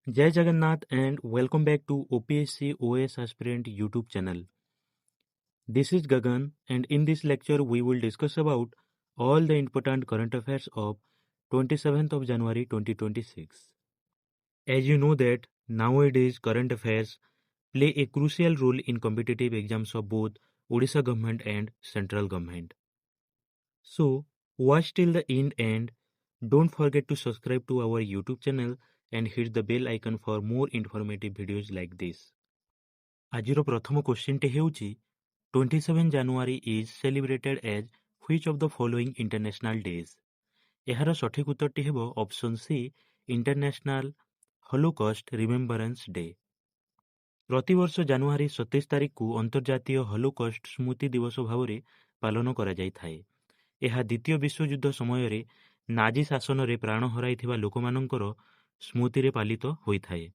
Jai Jagannath and welcome back to OPSC OS Aspirant YouTube channel. This is Gagan and in this lecture we will discuss about all the important current affairs of 27th of January 2026. As you know that nowadays current affairs play a crucial role in competitive exams of both Odisha government and central government. So watch till the end and don't forget to subscribe to our YouTube channel and hit the bell icon for more informative videos like this. ଆଜିର ପ୍ରଥମ କ୍ୱେଶ୍ଚିନ୍ଟି ହେଉଛି 27 January is celebrated as which of the following international days. ଏହାର ସଠିକ୍ ଉତ୍ତରଟି ହେବ option C international Holocaust remembrance day. ପ୍ରତିବର୍ଷ ଜାନୁଆରୀ 27 ତାରିଖକୁ ଅନ୍ତର୍ଜାତୀୟ ହଲୋକଷ୍ଟ ସ୍ମୃତି ଦିବସ ଭାବରେ ପାଳନ କରାଯାଇଥାଏ। ଏହା ଦ୍ୱିତୀୟ ବିଶ୍ୱଯୁଦ୍ଧ ସମୟରେ ନାଜି ଶାସନରେ ପ୍ରାଣ ହରାଇଥିବା ଲୋକମାନଙ୍କର ସ୍ମୃତିରେ ପାଳିତ ହୋଇଥାଏ।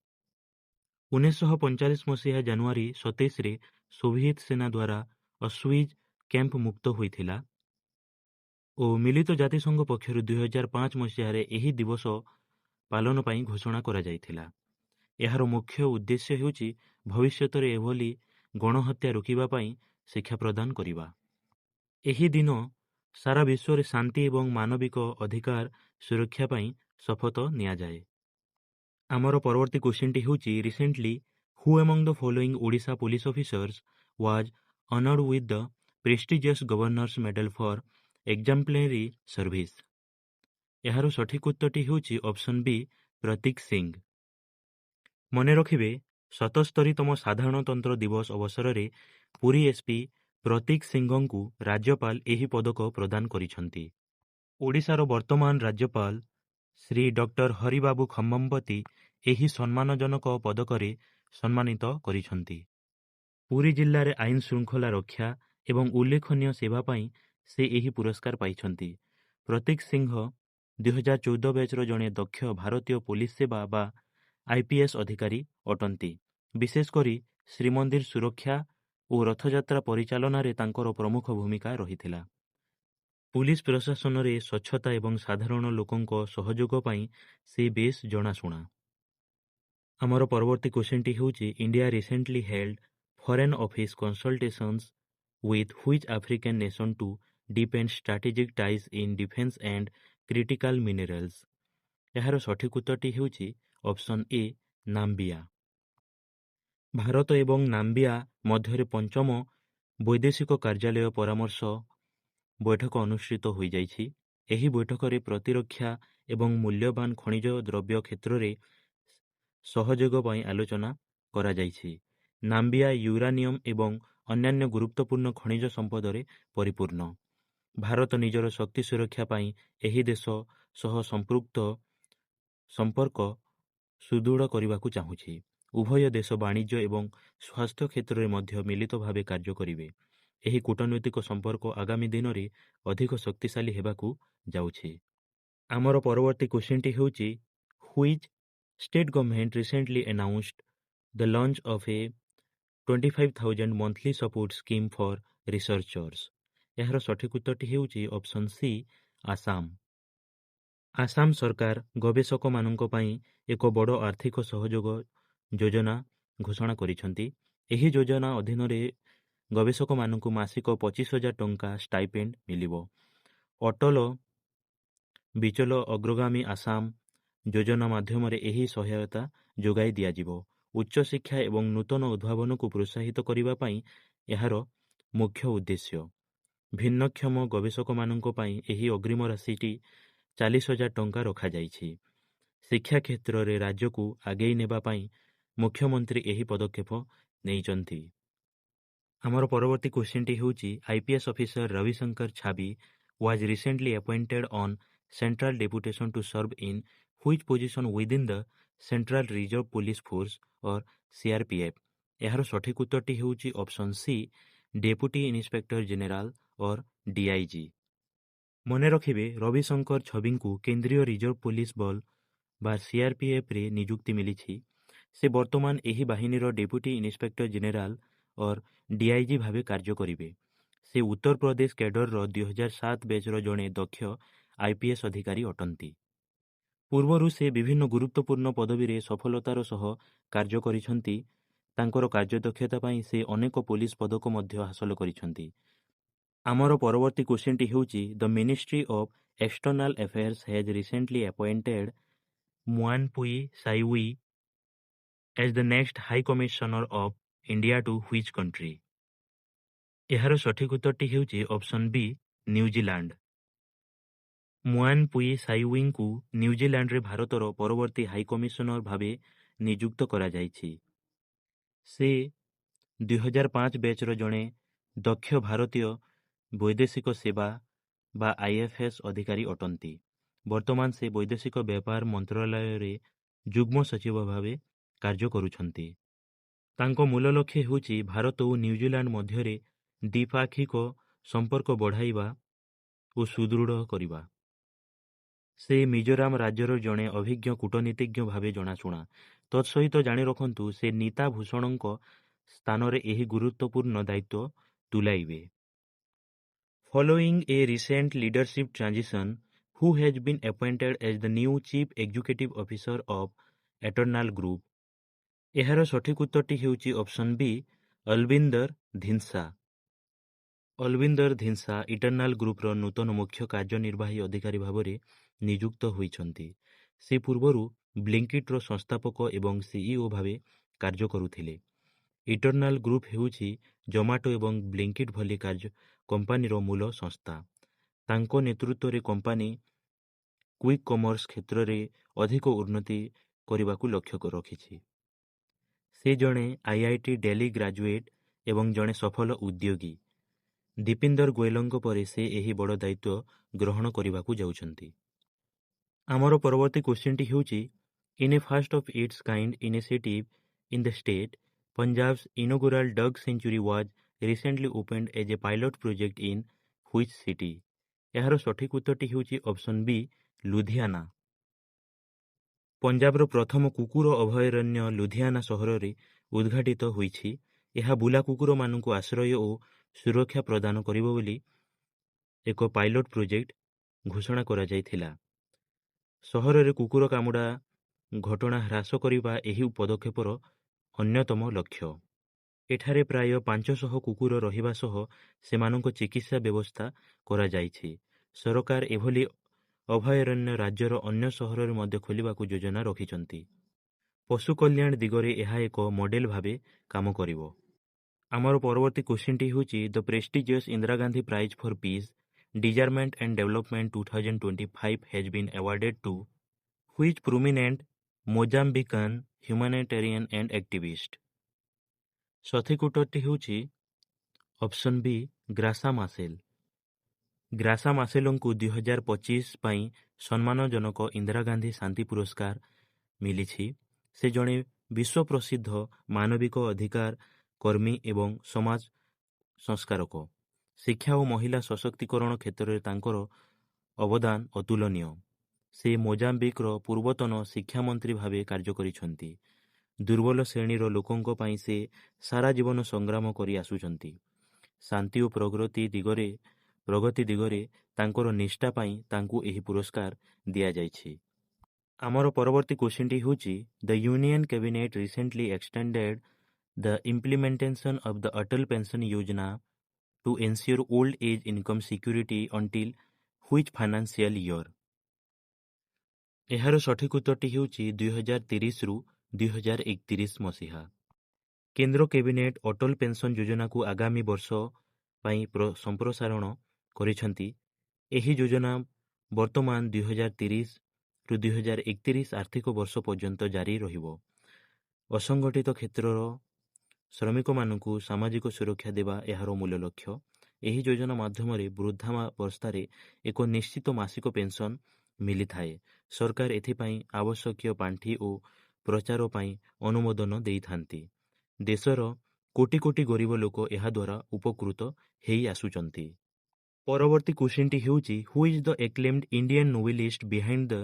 1945 ମସିହା ଜାନୁଆରୀ 27ରେ ସୋଭିଏତ୍ ସେନା ଦ୍ୱାରା ଅଶ୍ୱିଜ୍ କ୍ୟାମ୍ପ ମୁକ୍ତ ହୋଇଥିଲା ଓ ମିଳିତ ଜାତିସଂଘ ପକ୍ଷରୁ 2005 ମସିହାରେ ଏହି ଦିବସ ପାଳନ ପାଇଁ ଘୋଷଣା କରାଯାଇଥିଲା। ଏହାର ମୁଖ୍ୟ ଉଦ୍ଦେଶ୍ୟ ହେଉଛି ଭବିଷ୍ୟତରେ ଏଭଳି ଗଣହତ୍ୟା ରୋକିବା ପାଇଁ ଶିକ୍ଷା ପ୍ରଦାନ କରିବା। ଏହି ଦିନ ସାରା ବିଶ୍ୱରେ ଶାନ୍ତି ଏବଂ ମାନବିକ ଅଧିକାର ସୁରକ୍ଷା ପାଇଁ ଶପଥ ନିଆଯାଏ। ଆମର ପରବର୍ତ୍ତୀ କ୍ୱେଶ୍ଚିନ୍ଟି ହେଉଛି recently who among the following Odisha police officers was honoured with the prestigious governor's medal for exemplary service. ଏହାର ସଠିକ୍ ଉତ୍ତରଟି ହେଉଛି ଅପସନ୍ ବି ପ୍ରତୀକ ସିଂ। ମନେ ରଖିବେ 77ତମ ସାଧାରଣତନ୍ତ୍ର ଦିବସ ଅବସରରେ ପୁରୀ ଏସ୍ପି ପ୍ରତୀକ ସିଂଙ୍କୁ ରାଜ୍ୟପାଳ ଏହି ପଦକ ପ୍ରଦାନ କରିଛନ୍ତି। ଓଡ଼ିଶାର ବର୍ତ୍ତମାନ ରାଜ୍ୟପାଳ ଶ୍ରୀ ଡକ୍ଟର ହରିବାବୁ ଖମ୍ମପତି ଏହି ସମ୍ମାନଜନକ ପଦକରେ ସମ୍ମାନିତ କରିଛନ୍ତି। ପୁରୀ ଜିଲ୍ଲାରେ ଆଇନ ଶୃଙ୍ଖଳା ରକ୍ଷା ଏବଂ ଉଲ୍ଲେଖନୀୟ ସେବା ପାଇଁ ସେ ଏହି ପୁରସ୍କାର ପାଇଛନ୍ତି। ପ୍ରତୀକ ସିଂହ 2014 ବ୍ୟାଚ୍ର ଜଣେ ଦକ୍ଷ ଭାରତୀୟ ପୋଲିସ ସେବା ବା IPS ଅଧିକାରୀ ଅଟନ୍ତି। ବିଶେଷ କରି ଶ୍ରୀମନ୍ଦିର ସୁରକ୍ଷା ଓ ରଥଯାତ୍ରା ପରିଚାଳନାରେ ତାଙ୍କର ପ୍ରମୁଖ ଭୂମିକା ରହିଥିଲା। ପୁଲିସ ପ୍ରଶାସନରେ ସ୍ୱଚ୍ଛତା ଏବଂ ସାଧାରଣ ଲୋକଙ୍କ ସହଯୋଗ ପାଇଁ ସେ ବେଶ୍ ଜଣାଶୁଣା। ଆମର ପରବର୍ତ୍ତୀ କ୍ୱେଶ୍ଚିନ୍ଟି ହେଉଛି India recently held foreign office consultations with which African nation to deepen strategic ties in defence and critical minerals. ଏହାର ସଠିକ୍ ଉତ୍ତରଟି ହେଉଛି ଅପସନ୍ ଏ ନାମ୍ବିଆ। ଭାରତ ଏବଂ ନାମ୍ବିଆ ମଧ୍ୟରେ ପଞ୍ଚମ ବୈଦେଶିକ କାର୍ଯ୍ୟାଳୟ ପରାମର୍ଶ ବୈଠକ ଅନୁଷ୍ଠିତ ହୋଇଯାଇଛି। ଏହି ବୈଠକରେ ପ୍ରତିରକ୍ଷା ଏବଂ ମୂଲ୍ୟବାନ ଖଣିଜ ଦ୍ରବ୍ୟ କ୍ଷେତ୍ରରେ ସହଯୋଗ ପାଇଁ ଆଲୋଚନା କରାଯାଇଛି। ନାମ୍ବିଆ ୟୁରାନିୟମ୍ ଏବଂ ଅନ୍ୟାନ୍ୟ ଗୁରୁତ୍ୱପୂର୍ଣ୍ଣ ଖଣିଜ ସମ୍ପଦରେ ପରିପୂର୍ଣ୍ଣ। ଭାରତ ନିଜର ଶକ୍ତି ସୁରକ୍ଷା ପାଇଁ ଏହି ଦେଶ ସହ ସମ୍ପର୍କ ସୁଦୃଢ଼ କରିବାକୁ ଚାହୁଁଛି। ଉଭୟ ଦେଶ ବାଣିଜ୍ୟ ଏବଂ ସ୍ୱାସ୍ଥ୍ୟ କ୍ଷେତ୍ରରେ ମଧ୍ୟ ମିଳିତ ଭାବେ କାର୍ଯ୍ୟ କରିବେ। ଏହି କୂଟନୈତିକ ସମ୍ପର୍କ ଆଗାମୀ ଦିନରେ ଅଧିକ ଶକ୍ତିଶାଳୀ ହେବାକୁ ଯାଉଛି। ଆମର ପରବର୍ତ୍ତୀ କ୍ୱେଶ୍ଚିନ୍ଟି ହେଉଛି which state government recently announced the launch of a 25,000 monthly support scheme for researchers. ଏହାର ସଠିକ୍ ଉତ୍ତରଟି ହେଉଛି ଅପସନ୍ ସି ଆସାମ। ଆସାମ ସରକାର ଗବେଷକମାନଙ୍କ ପାଇଁ ଏକ ବଡ଼ ଆର୍ଥିକ ସହଯୋଗ ଯୋଜନା ଘୋଷଣା କରିଛନ୍ତି। ଏହି ଯୋଜନା ଅଧୀନରେ ଗବେଷକମାନଙ୍କୁ ମାସିକ 25,000 ଟଙ୍କା ଷ୍ଟାଇପେଣ୍ଡ ମିଳିବ। ଅଟଳ ବିଚଲ ଅଗ୍ରଗାମୀ ଆସାମ ଯୋଜନା ମାଧ୍ୟମରେ ଏହି ସହାୟତା ଯୋଗାଇ ଦିଆଯିବ। ଉଚ୍ଚଶିକ୍ଷା ଏବଂ ନୂତନ ଉଦ୍ଭାବନକୁ ପ୍ରୋତ୍ସାହିତ କରିବା ପାଇଁ ଏହାର ମୁଖ୍ୟ ଉଦ୍ଦେଶ୍ୟ। ଭିନ୍ନକ୍ଷମ ଗବେଷକମାନଙ୍କ ପାଇଁ ଏହି ଅଗ୍ରିମ ରାଶିଟି 40,000 ଟଙ୍କା ରଖାଯାଇଛି। ଶିକ୍ଷା କ୍ଷେତ୍ରରେ ରାଜ୍ୟକୁ ଆଗେଇ ନେବା ପାଇଁ ମୁଖ୍ୟମନ୍ତ୍ରୀ ଏହି ପଦକ୍ଷେପ ନେଇଛନ୍ତି। ଆମର ପରବର୍ତ୍ତୀ କ୍ୱେଶ୍ଚିନ୍ଟି ହେଉଛି IPS officer Ravishankar Chhabi was recently appointed on central deputation to serve in which position within the central reserve police force or CRPF। ଏହାର ସଠିକ୍ ଉତ୍ତରଟି ହେଉଛି option C deputy inspector general or DIG। ମନେ ରଖିବେ ରବିଶଙ୍କର ଛବିଙ୍କୁ କେନ୍ଦ୍ରୀୟ ରିଜର୍ଭ ପୋଲିସ ବଳ ବା CRPFରେ ନିଯୁକ୍ତି ମିଳିଛି। ସେ ବର୍ତ୍ତମାନ ଏହି ବାହିନୀର deputy inspector general or DIG ଭାବେ କାର୍ଯ୍ୟ କରିବେ। ସେ ଉତ୍ତରପ୍ରଦେଶ କ୍ୟାଡରର 2007 ବ୍ୟାଚ୍ର ଜଣେ ଦକ୍ଷ IPS ଅଧିକାରୀ ଅଟନ୍ତି। ପୂର୍ବରୁ ସେ ବିଭିନ୍ନ ଗୁରୁତ୍ୱପୂର୍ଣ୍ଣ ପଦବୀରେ ସଫଳତାର ସହ କାର୍ଯ୍ୟ କରିଛନ୍ତି। ତାଙ୍କର କାର୍ଯ୍ୟଦକ୍ଷତା ପାଇଁ ସେ ଅନେକ ପୋଲିସ ପଦକ ମଧ୍ୟ ହାସଲ କରିଛନ୍ତି। ଆମର ପରବର୍ତ୍ତୀ କ୍ୱେଶ୍ଚିନ୍ଟି ହେଉଛି the ministry of external affairs has recently appointed Muan Pui Saiawi as the next High Commissioner of India to which country? ଏହାର ସଠିକ ଉତ୍ତରଟି ହେଉଛି ଅପସନ୍ ବି ନ୍ୟୁଜିଲାଣ୍ଡ। ମୁଆନ୍ ପୁଇ ସାଇୱିଙ୍କୁ ନ୍ୟୁଜିଲାଣ୍ଡରେ ଭାରତର ପରବର୍ତ୍ତୀ ହାଇକମିଶନର ଭାବେ ନିଯୁକ୍ତ କରାଯାଇଛି। ସେ 2005 ବ୍ୟାଚ୍ର ଜଣେ ଦକ୍ଷ ଭାରତୀୟ ବୈଦେଶିକ ସେବା ବା IFS ଅଧିକାରୀ ଅଟନ୍ତି। ବର୍ତ୍ତମାନ ସେ ବୈଦେଶିକ ବ୍ୟାପାର ମନ୍ତ୍ରାଳୟରେ ଯୁଗ୍ମ ସଚିବ ଭାବେ କାର୍ଯ୍ୟ କରୁଛନ୍ତି। ତାଙ୍କ ମୂଳ ଲକ୍ଷ୍ୟ ହେଉଛି ଭାରତ ଓ ନ୍ୟୁଜିଲାଣ୍ଡ ମଧ୍ୟରେ ଦ୍ୱିପାକ୍ଷିକ ସମ୍ପର୍କ ବଢ଼ାଇବା ଓ ସୁଦୃଢ଼ କରିବା। ସେ ମିଜୋରାମ ରାଜ୍ୟର ଜଣେ ଅଭିଜ୍ଞ କୂଟନୀତିଜ୍ଞ ଭାବେ ଜଣାଶୁଣା। ତତ୍ସହିତ ଜାଣି ରଖନ୍ତୁ ସେ ନୀତା ଭୂଷଣଙ୍କ ସ୍ଥାନରେ ଏହି ଗୁରୁତ୍ୱପୂର୍ଣ୍ଣ ଦାୟିତ୍ୱ ତୁଲାଇବେ। Following a recent leadership transition, who has been appointed as the new Chief Executive Officer of Eternal Group? ଏହାର ସଠିକ ଉତ୍ତରଟି ହେଉଛି ଅପସନ୍ ବି ଅଲବିନ୍ଦର ଧିନ୍ସା। ଅଲବିନ୍ଦର ଧିନ୍ସା ଇଟର୍ନାଲ ଗ୍ରୁପର ନୂତନ ମୁଖ୍ୟ କାର୍ଯ୍ୟନିର୍ବାହୀ ଅଧିକାରୀ ଭାବରେ ନିଯୁକ୍ତ ହୋଇଛନ୍ତି। ସେ ପୂର୍ବରୁ ବ୍ଲିଙ୍କିଟ୍ର ସଂସ୍ଥାପକ ଏବଂ CEO ଭାବେ କାର୍ଯ୍ୟ କରୁଥିଲେ। ଇଟର୍ନାଲ ଗ୍ରୁପ ହେଉଛି ଜୋମାଟୋ ଏବଂ ବ୍ଲିଙ୍କିଟ୍ ଭଳି କମ୍ପାନୀର ମୂଳ ସଂସ୍ଥା। ତାଙ୍କ ନେତୃତ୍ୱରେ କମ୍ପାନୀ କ୍ୱିକ୍ କମର୍ସ କ୍ଷେତ୍ରରେ ଅଧିକ ଉନ୍ନତି କରିବାକୁ ଲକ୍ଷ୍ୟ ରଖିଛି। ସେ ଜଣେ IIT ଡେଲି ଗ୍ରାଜୁଏଟ୍ ଏବଂ ଜଣେ ସଫଳ ଉଦ୍ୟୋଗୀ। ଦୀପିନ୍ଦର ଗୋଏଲଙ୍କ ପରେ ସେ ଏହି ବଡ଼ ଦାୟିତ୍ୱ ଗ୍ରହଣ କରିବାକୁ ଯାଉଛନ୍ତି। ଆମର ପରବର୍ତ୍ତୀ କ୍ୱେଶ୍ଚିନ୍ଟି ହେଉଛି in a first of its kind initiative in the state, Punjab's inaugural duck sanctuary was recently opened as a pilot project in which city? ଏହାର ସଠିକ ଉତ୍ତରଟି ହେଉଛି ଅପସନ୍ ବି ଲୁଧିଆନା। ପଞ୍ଜାବର ପ୍ରଥମ କୁକୁର ଅଭୟାରଣ୍ୟ ଲୁଧିଆନା ସହରରେ ଉଦ୍ଘାଟିତ ହୋଇଛି। ଏହା ବୁଲା କୁକୁରମାନଙ୍କୁ ଆଶ୍ରୟ ଓ ସୁରକ୍ଷା ପ୍ରଦାନ କରିବ ବୋଲି ଏକ ପାଇଲଟ ପ୍ରୋଜେକ୍ଟ ଘୋଷଣା କରାଯାଇଥିଲା। ସହରରେ କୁକୁର କାମୁଡ଼ା ଘଟଣା ହ୍ରାସ କରିବା ଏହି ପଦକ୍ଷେପର ଅନ୍ୟତମ ଲକ୍ଷ୍ୟ। ଏଠାରେ ପ୍ରାୟ 500 କୁକୁର ରହିବା ସହ ସେମାନଙ୍କ ଚିକିତ୍ସା ବ୍ୟବସ୍ଥା କରାଯାଇଛି। ସରକାର ଏଭଳି ଅଭୟାରଣ୍ୟ ରାଜ୍ୟର ଅନ୍ୟ ସହରରେ ମଧ୍ୟ ଖୋଲିବାକୁ ଯୋଜନା ରଖିଛନ୍ତି। ପଶୁ କଲ୍ୟାଣ ଦିଗରେ ଏହା ଏକ ମଡେଲ ଭାବେ କାମ କରିବ। ଆମର ପରବର୍ତ୍ତୀ କ୍ୱେଶ୍ଚିନ୍ଟି ହେଉଛି the prestigious Indira Gandhi prize for peace, disarmament and development 2025 has been awarded to which prominent Mozambican humanitarian and activist? ସଠିକ ଉତ୍ତରଟି ହେଉଛି ଅପସନ୍ ବି ଗ୍ରାସା ମାସେଲ। ଗ୍ରାସା ମାସେଲଙ୍କୁ 2025 ପାଇଁ ସମ୍ମାନଜନକ ଇନ୍ଦିରା ଗାନ୍ଧୀ ଶାନ୍ତି ପୁରସ୍କାର ମିଳିଛି। ସେ ଜଣେ ବିଶ୍ୱ ପ୍ରସିଦ୍ଧ ମାନବିକ ଅଧିକାର କର୍ମୀ ଏବଂ ସମାଜ ସଂସ୍କାରକ। ଶିକ୍ଷା ଓ ମହିଳା ସଶକ୍ତିକରଣ କ୍ଷେତ୍ରରେ ତାଙ୍କର ଅବଦାନ ଅତୁଳନୀୟ। ସେ ମୋଜାମ୍ବିକର ପୂର୍ବତନ ଶିକ୍ଷାମନ୍ତ୍ରୀ ଭାବେ କାର୍ଯ୍ୟ କରିଛନ୍ତି। ଦୁର୍ବଳ ଶ୍ରେଣୀର ଲୋକଙ୍କ ପାଇଁ ସେ ସାରା ଜୀବନ ସଂଗ୍ରାମ କରି ଆସୁଛନ୍ତି। ଶାନ୍ତି ଓ ପ୍ରଗତି ଦିଗରେ ତାଙ୍କର ନିଷ୍ଠା ପାଇଁ ତାଙ୍କୁ ଏହି ପୁରସ୍କାର ଦିଆଯାଇଛି। ଆମର ପରବର୍ତ୍ତୀ କ୍ୱେଶ୍ଚିନ୍ଟି ହେଉଛି the union cabinet recently extended the implementation of the Atal pension Yojana to ensure old age income security until which financial year? ଏହାର ସଠିକ ଉତ୍ତରଟି ହେଉଛି 2030ରୁ 2031 ମସିହା। କେନ୍ଦ୍ର କ୍ୟାବିନେଟ୍ ଅଟଲ ପେନ୍ସନ୍ ଯୋଜନାକୁ ଆଗାମୀ ବର୍ଷ ପାଇଁ ସମ୍ପ୍ରସାରଣ କରିଛନ୍ତି। ଏହି ଯୋଜନା ବର୍ତ୍ତମାନ 2030ରୁ 2031 ଆର୍ଥିକ ବର୍ଷ ପର୍ଯ୍ୟନ୍ତ ଜାରି ରହିବ। ଅସଂଗଠିତ କ୍ଷେତ୍ରର ଶ୍ରମିକମାନଙ୍କୁ ସାମାଜିକ ସୁରକ୍ଷା ଦେବା ଏହାର ମୂଳ ଲକ୍ଷ୍ୟ। ଏହି ଯୋଜନା ମାଧ୍ୟମରେ ବୃଦ୍ଧାବସ୍ଥାରେ ଏକ ନିଶ୍ଚିତ ମାସିକ ପେନ୍ସନ୍ ମିଳିଥାଏ। ସରକାର ଏଥିପାଇଁ ଆବଶ୍ୟକୀୟ ପାଣ୍ଠି ଓ ପ୍ରଚାର ପାଇଁ ଅନୁମୋଦନ ଦେଇଥାନ୍ତି। ଦେଶର କୋଟି କୋଟି ଗରିବ ଲୋକ ଏହାଦ୍ୱାରା ଉପକୃତ ହେଇ ଆସୁଛନ୍ତି। ପରବର୍ତ୍ତୀ କ୍ୱେଶ୍ଚିନ୍ଟି ହେଉଛି who is the acclaimed Indian Nobelist behind the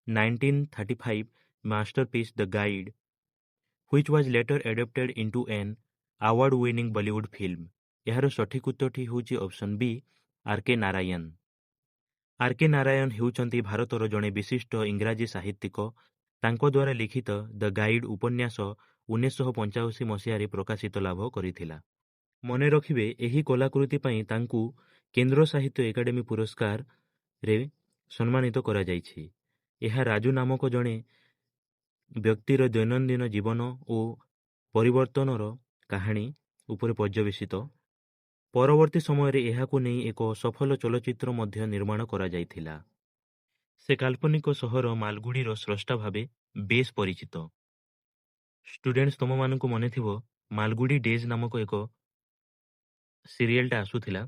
1935 masterpiece The Guide which was later adapted into an award-winning Bollywood film? ଏହାର ସଠିକ ଉତ୍ତରଟି ହେଉଛି ଅପସନ୍ ବି R.K. ନାରାୟଣ। ଆର୍ କେ ନାରାୟଣ ହେଉଛନ୍ତି ଭାରତର ଜଣେ ବିଶିଷ୍ଟ ଇଂରାଜୀ ସାହିତ୍ୟିକ। ତାଙ୍କ ଦ୍ୱାରା ଲିଖିତ ଦ ଗାଇଡ୍ ଉପନ୍ୟାସ 1985 ମସିହାରେ ପ୍ରକାଶିତ ଲାଭ କରିଥିଲା। ମନେ ରଖିବେ, ଏହି କଲାକୃତି ପାଇଁ ତାଙ୍କୁ କେନ୍ଦ୍ର ସାହିତ୍ୟ ଏକାଡେମୀ ପୁରସ୍କାରରେ ସମ୍ମାନିତ କରାଯାଇଛି। ଏହା ରାଜୁ ନାମକ ଜଣେ ବ୍ୟକ୍ତିର ଦୈନନ୍ଦିନ ଜୀବନ ଓ ପରିବର୍ତ୍ତନର କାହାଣୀ ଉପରେ ପର୍ଯ୍ୟବେସିତ। ପରବର୍ତ୍ତୀ ସମୟରେ ଏହାକୁ ନେଇ ଏକ ସଫଳ ଚଳଚ୍ଚିତ୍ର ମଧ୍ୟ ନିର୍ମାଣ କରାଯାଇଥିଲା। ସେ କାଳ୍ପନିକ ସହର ମାଲଗୁଡ଼ିର ସ୍ରଷ୍ଟା ଭାବେ ବେଶ୍ ପରିଚିତ। ଷ୍ଟୁଡେଣ୍ଟସ୍, ତୁମମାନଙ୍କୁ ମନେଥିବ ମାଲଗୁଡ଼ି ଡେଜ୍ ନାମକ ଏକ ସିରିଏଲଟା ଆସୁଥିଲା।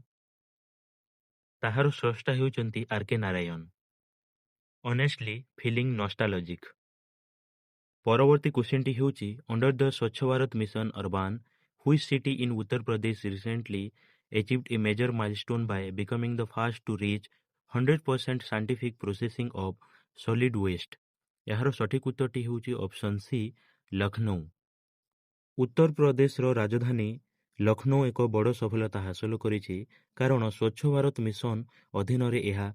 ତାହାର ସ୍ରଷ୍ଟା ହେଉଛନ୍ତି R K Narayan. Honestly feeling nostalgic. ପରବର୍ତ୍ତୀ କ୍ୱେଶ୍ଚିନ୍ଟି ହେଉଛି, under the Swachh Bharat mission urban which city in Uttar Pradesh recently achieved a major milestone by becoming the first to reach 100% scientific processing of solid waste? ଏହାର ସଠିକ ଉତ୍ତରଟି ହେଉଛି ଅପସନ୍ ସି, ଲକ୍ଷ୍ନୌ। ଉତ୍ତର ପ୍ରଦେଶର ରାଜଧାନୀ ଲକ୍ଷ୍ନୌ ଏକ ବଡ଼ ସଫଳତା ହାସଲ କରିଛି, କାରଣ ସ୍ୱଚ୍ଛ ଭାରତ ମିଶନ ଅଧୀନରେ ଏହା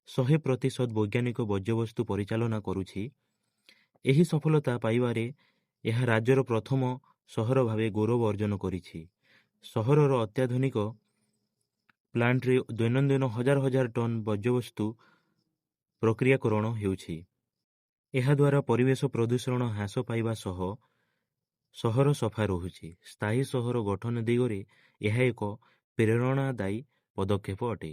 100% ବୈଜ୍ଞାନିକ ବର୍ଜ୍ୟବସ୍ତୁ ପରିଚାଳନା କରୁଛି। ଏହି ସଫଳତା ପାଇବାରେ ଏହା ରାଜ୍ୟର ପ୍ରଥମ ସହର ଭାବେ ଗୌରବ ଅର୍ଜନ କରିଛି। ସହରର ଅତ୍ୟାଧୁନିକ ପ୍ଲାଣ୍ଟରେ ଦୈନନ୍ଦିନ ହଜାର ହଜାର ଟନ୍ ବର୍ଜ୍ୟବସ୍ତୁ ପ୍ରକ୍ରିୟାକରଣ ହେଉଛି। ଏହାଦ୍ୱାରା ପରିବେଶ ପ୍ରଦୂଷଣ ହ୍ରାସ ପାଇବା ସହ ସହର ସଫା ରହୁଛି। ସ୍ଥାୟୀ ସହର ଗଠନ ଦିଗରେ ଏହା ଏକ ପ୍ରେରଣାଦାୟୀ ପଦକ୍ଷେପ ଅଟେ।